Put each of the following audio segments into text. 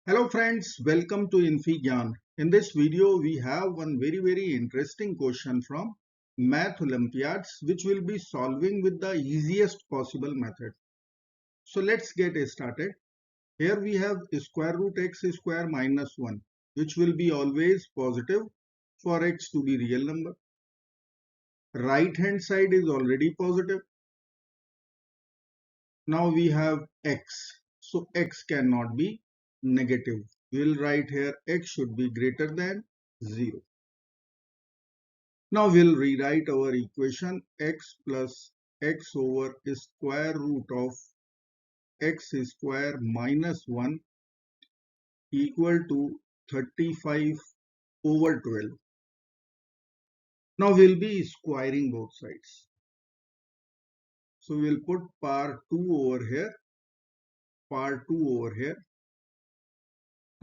Hello friends, welcome to infyGyan. In this video, we have one very interesting question from Math Olympiads which will be solving with the easiest possible method. So let's get started. Here we have square root x square minus 1 which will be always positive for x to be real number. Right hand side is already positive. Now we have x. So x cannot be negative. We will write here x should be greater than 0. Now we'll rewrite our equation x plus x over square root of x square minus 1 equal to 35 over 12. Now we'll be squaring both sides. So we'll put power 2 over here, power 2 over here.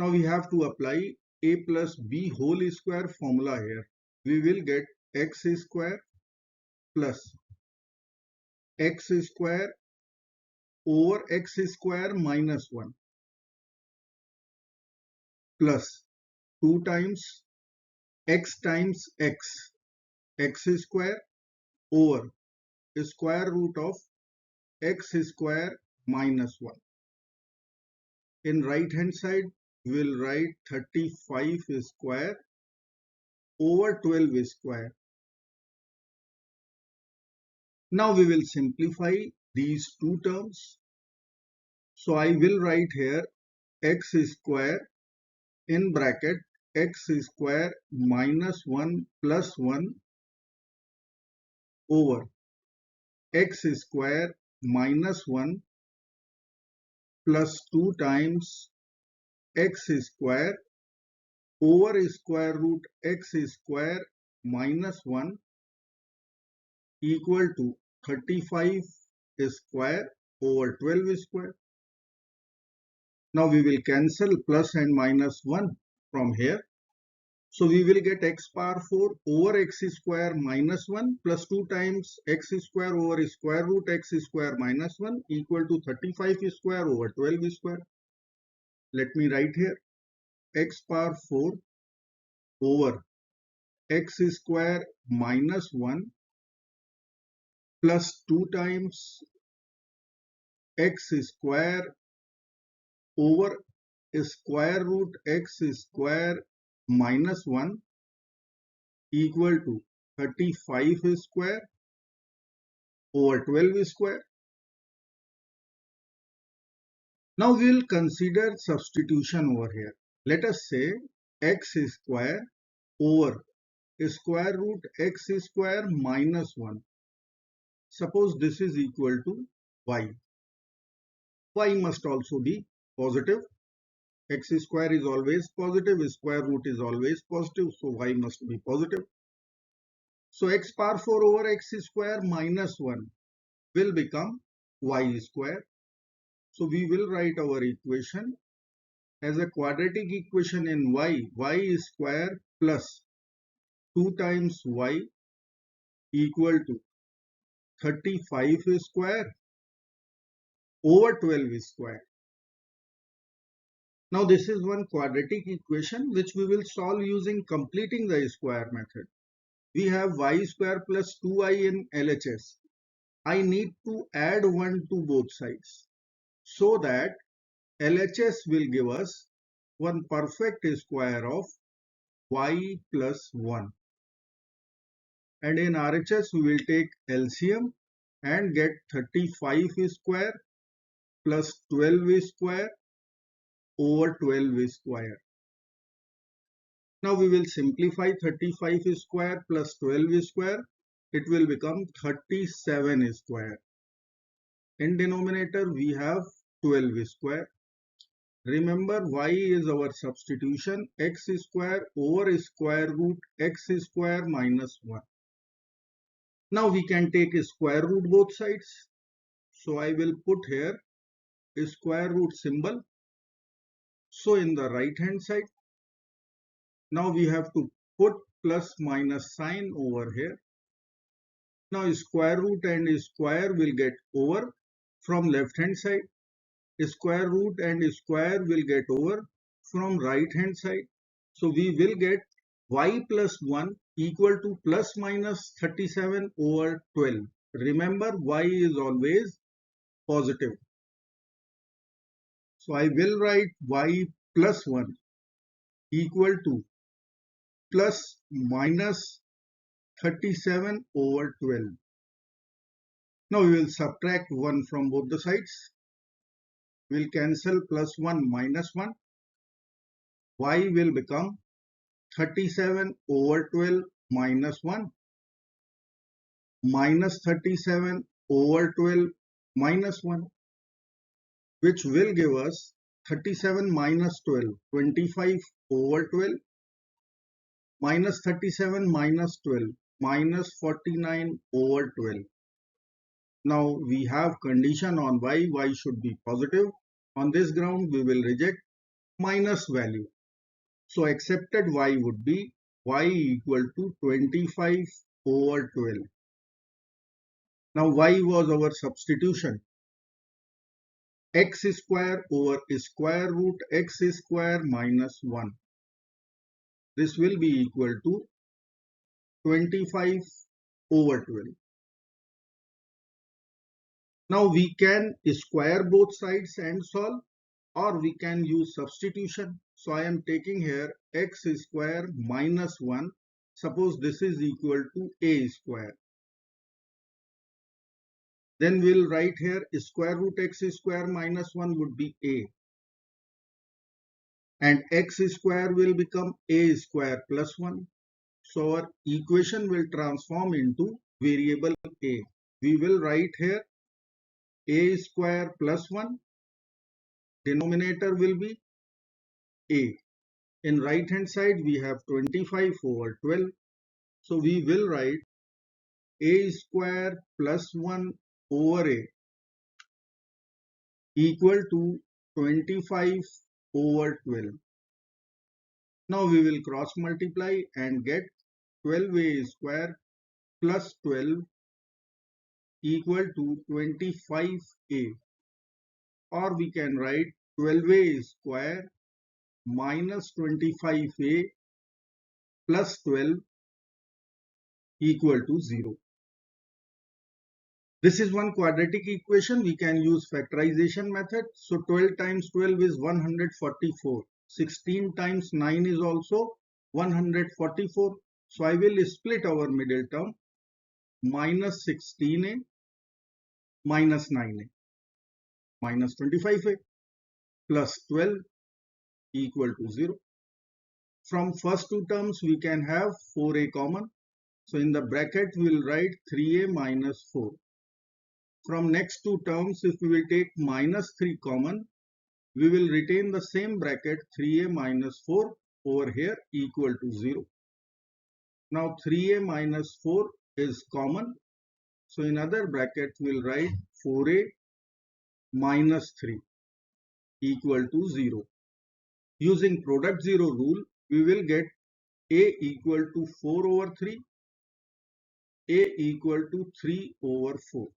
Now we have to apply a plus b whole square formula here. We will get x square plus x square over x square minus 1 plus 2 times x times x square over square root of x square minus 1. In right hand side, we will write 35 square over 12 square. Now we will simplify these two terms. So I will write here x square in bracket x square minus 1 plus 1 over x square minus 1 plus 2 times x square over square root x square minus 1 equal to 35 square over 12 square. Now we will cancel plus and minus 1 from here. So we will get x power 4 over x square minus 1 plus 2 times x square over square root x square minus 1 equal to 35 square over 12 square. Let me write here x power 4 over x square minus 1 plus 2 times x square over square root x square minus 1 equal to 35 square over 12 square. Now we will consider substitution over here. Let us say x square over square root x square minus 1. Suppose this is equal to y. Y must also be positive. X square is always positive, square root is always positive, so y must be positive. So x power 4 over x square minus 1 will become y square. So we will write our equation as a quadratic equation in y square plus 2 times y equal to 35 square over 12 square. Now this is one quadratic equation which we will solve using completing the square method. We have y square plus 2y in LHS. I need to add 1 to both sides so that LHS will give us one perfect square of y plus 1. And in RHS we will take LCM and get 35 square plus 12 square over 12 square. Now we will simplify 35 square plus 12 square. It will become 37 square. In denominator we have 12 square. Remember y is our substitution x square over square root x square minus 1. Now we can take a square root both sides. So I will put here a square root symbol. So in the right hand side, now we have to put plus minus sign over here. Now square root and square will get over from left hand side. Square root and square will get over from right hand side. So we will get y plus 1 equal to plus minus 37 over 12. Remember, y is always positive. So I will write y plus 1 equal to plus minus 37 over 12. Now we will subtract 1 from both the sides. We will cancel plus 1 minus 1. Y will become 37 over 12 minus 1 minus 37 over 12 minus 1, which will give us 37 minus 12, 25 over 12 minus 37 minus 12 minus 49 over 12. Now we have condition on y should be positive. On this ground we will reject minus value. So accepted y would be y equal to 25 over 12. Now y was our substitution. X square over square root x square minus 1. This will be equal to 25 over 12. Now we can square both sides and solve, or we can use substitution. So I am taking here x square minus 1. Suppose this is equal to a square. Then we'll write here square root x square minus 1 would be a. And x square will become a square plus 1. So our equation will transform into variable a. We will write here a square plus 1. Denominator will be a. In right hand side we have 25 over 12. So we will write a square plus 1 over a equal to 25 over 12. Now we will cross multiply and get 12a square plus 12 equal to 25a, or we can write 12a square minus 25a plus 12 equal to 0. This is one quadratic equation. We can use factorization method. So 12 times 12 is 144. 16 times 9 is also 144. So I will split our middle term minus 16a minus 9a minus 25a plus 12 equal to 0. From first two terms we can have 4a common. So in the bracket we will write 3a minus 4. From next two terms, if we will take minus 3 common, we will retain the same bracket 3a minus 4 over here equal to 0. Now 3a minus 4 is common. So in other bracket we will write 4a minus 3 equal to 0. Using product 0 rule, we will get a equal to 4 over 3, a equal to 3 over 4.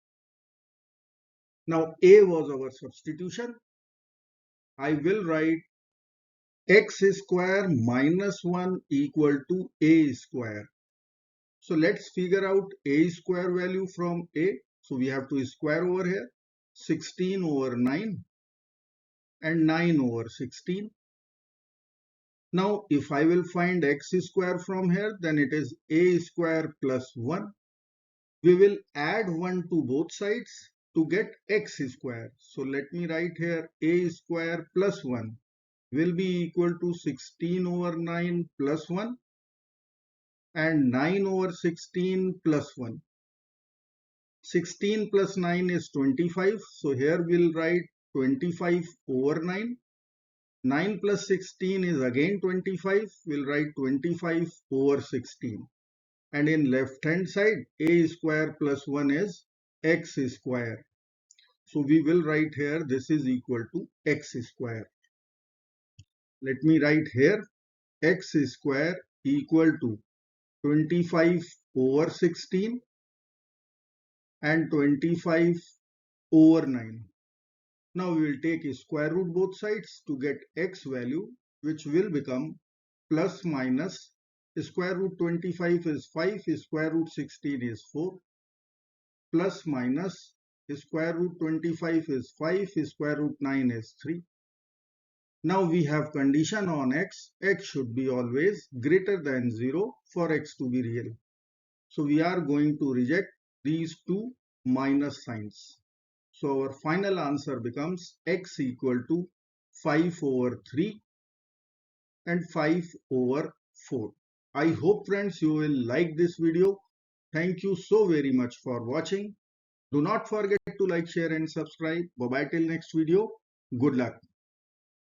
Now a was our substitution. I will write x square minus 1 equal to a square. So let's figure out a square value from a. So we have to square over here 16 over 9 and 9 over 16. Now if I will find x square from here, then it is a square plus 1. We will add 1 to both sides to get x square. So let me write here a square plus 1 will be equal to 16 over 9 plus 1 and 9 over 16 plus 1. 16 plus 9 is 25. So here we'll write 25 over 9. 9 plus 16 is again 25. We'll write 25 over 16. And in left hand side, a square plus 1 is x square. So we will write here this is equal to x square. Let me write here x square equal to 25 over 16 and 25 over 9. Now we will take a square root both sides to get x value. which will become plus minus square root 25 is 5, square root 16 is 4, plus minus square root 25 is 5, square root 9 is 3. Now we have condition on x should be always greater than 0 for x to be real. So we are going to reject these two minus signs. So our final answer becomes x equal to 5 over 3 and 5 over 4. I hope friends you will like this video. Thank you so very much for watching. Do not forget to like, share and subscribe. Bye bye till next video. Good luck.